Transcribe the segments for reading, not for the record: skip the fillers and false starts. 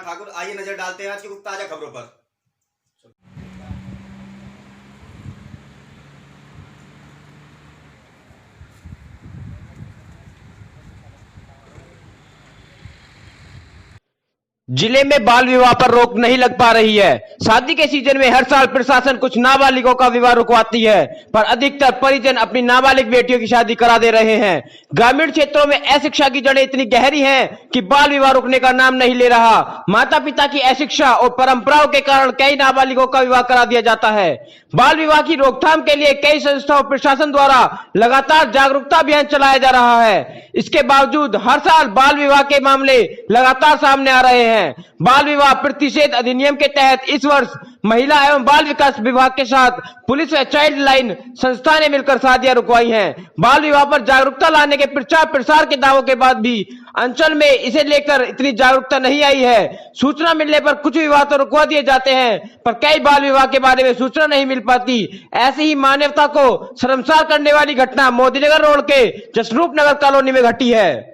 कुमार ठाकुर। आइए नजर डालते हैं आज की कुछ ताजा खबरों पर। जिले में बाल विवाह पर रोक नहीं लग पा रही है। शादी के सीजन में हर साल प्रशासन कुछ नाबालिगों का विवाह रुकवाती है, पर अधिकतर परिजन अपनी नाबालिग बेटियों की शादी करा दे रहे हैं। ग्रामीण क्षेत्रों में अशिक्षा की जड़ें इतनी गहरी हैं कि बाल विवाह रुकने का नाम नहीं ले रहा। माता पिता की अशिक्षा और परंपराओं के कारण कई नाबालिगों का विवाह करा दिया जाता है। बाल विवाह की रोकथाम के लिए कई संस्थाओं प्रशासन द्वारा लगातार जागरूकता अभियान चलाया जा रहा है। इसके बावजूद हर साल बाल विवाह के मामले लगातार सामने आ रहे हैं। बाल विवाह प्रतिषेध अधिनियम के तहत इस वर्ष महिला एवं बाल विकास विभाग के साथ पुलिस व चाइल्ड लाइन संस्था ने मिलकर शादियां रुकवाई हैं। बाल विवाह पर जागरूकता लाने के प्रचार प्रसार के दावों के बाद भी अंचल में इसे लेकर इतनी जागरूकता नहीं आई है। सूचना मिलने पर कुछ विवाह तो रुकवा दिए जाते हैं, पर कई बाल विवाह के बारे में सूचना नहीं मिल पाती। ऐसी ही मानवता को शर्मसार करने वाली घटना मोदीनगर रोड के जसरूप नगर कॉलोनी में घटी है,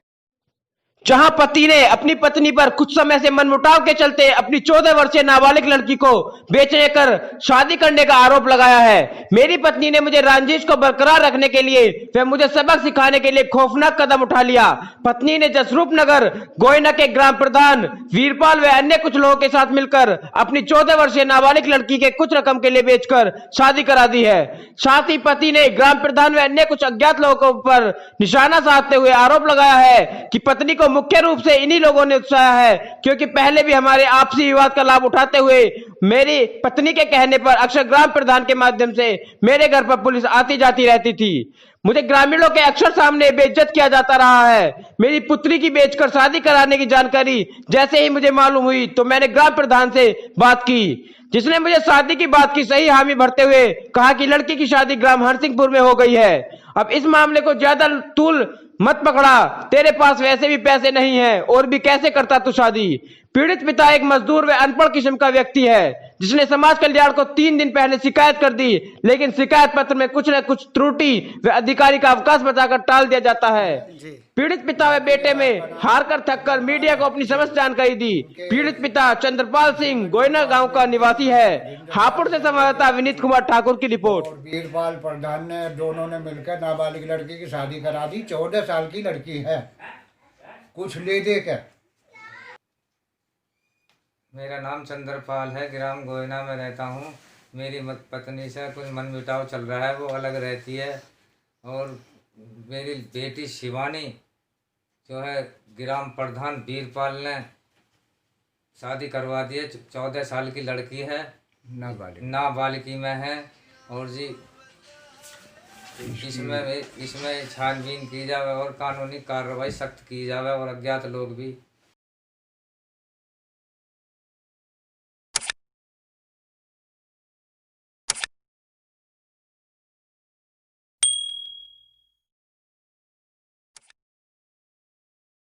जहां पति ने अपनी पत्नी पर कुछ समय से मनमुटाव के चलते अपनी 14 वर्षीय नाबालिग लड़की को बेचने कर शादी करने का आरोप लगाया है। मेरी पत्नी ने मुझे रंजिश को बरकरार रखने के लिए व मुझे सबक सिखाने के लिए खौफनाक कदम उठा लिया। पत्नी ने जसरूप नगर गोयना के ग्राम प्रधान वीरपाल व अन्य कुछ लोगों के साथ मिलकर अपनी 14 वर्षीय नाबालिग लड़की के कुछ रकम के लिए बेचकर शादी करा दी है। साथ ही पति ने ग्राम प्रधान व अन्य कुछ अज्ञात लोगों पर निशाना साधते हुए आरोप लगाया है कि पत्नी को मुख्य रूप से इन्हीं लोगों ने उकसाया है, क्योंकि पहले भी हमारे आपसी विवाद का लाभ उठाते हुए मेरी पत्नी के कहने पर अक्सर ग्राम प्रधान के माध्यम से मेरे घर पर पुलिस आती जाती रहती थी। मुझे ग्रामीणों के अक्सर सामने बेइज्जत किया जाता रहा है। मेरी पुत्री की बेचकर शादी कराने की जानकारी जैसे ही मुझे मालूम हुई तो मैंने ग्राम प्रधान से बात की, जिसने मुझे शादी की बात की सही हामी भरते हुए कहा कि लड़की की शादी ग्राम हरसिंहपुर में हो गई है। अब इस मामले को ज्यादा तूल मत पकड़ा, तेरे पास वैसे भी पैसे नहीं है और भी कैसे करता तू शादी। पीड़ित पिता एक मजदूर व अनपढ़ किस्म का व्यक्ति है, जिसने समाज कल्याण को 3 दिन पहले शिकायत कर दी, लेकिन शिकायत पत्र में कुछ न कुछ त्रुटि व अधिकारी का अवकाश बताकर टाल दिया जाता है। पीड़ित पिता व बेटे में हार कर थक कर मीडिया को अपनी समस्त जानकारी दी। पीड़ित पिता चंद्रपाल सिंह गोयना गांव का निवासी है। हापुड़ से संवाददाता विनीत कुमार ठाकुर की रिपोर्ट। वीरपाल प्रधान ने दोनों ने मिलकर नाबालिग लड़की की शादी करा दी। 14 साल की लड़की है, कुछ ले दे कर। मेरा नाम चंद्रपाल है, ग्राम गोयना में रहता हूँ। मेरी पत्नी से कुछ मनमुटाव चल रहा है, वो अलग रहती है। और मेरी बेटी शिवानी जो है ग्राम प्रधान वीरपाल ने शादी करवा दी है। 14 साल की लड़की है, नाबालिगी में है। और जी इसमें छानबीन की जाए और कानूनी कार्रवाई सख्त की जाए और अज्ञात लोग भी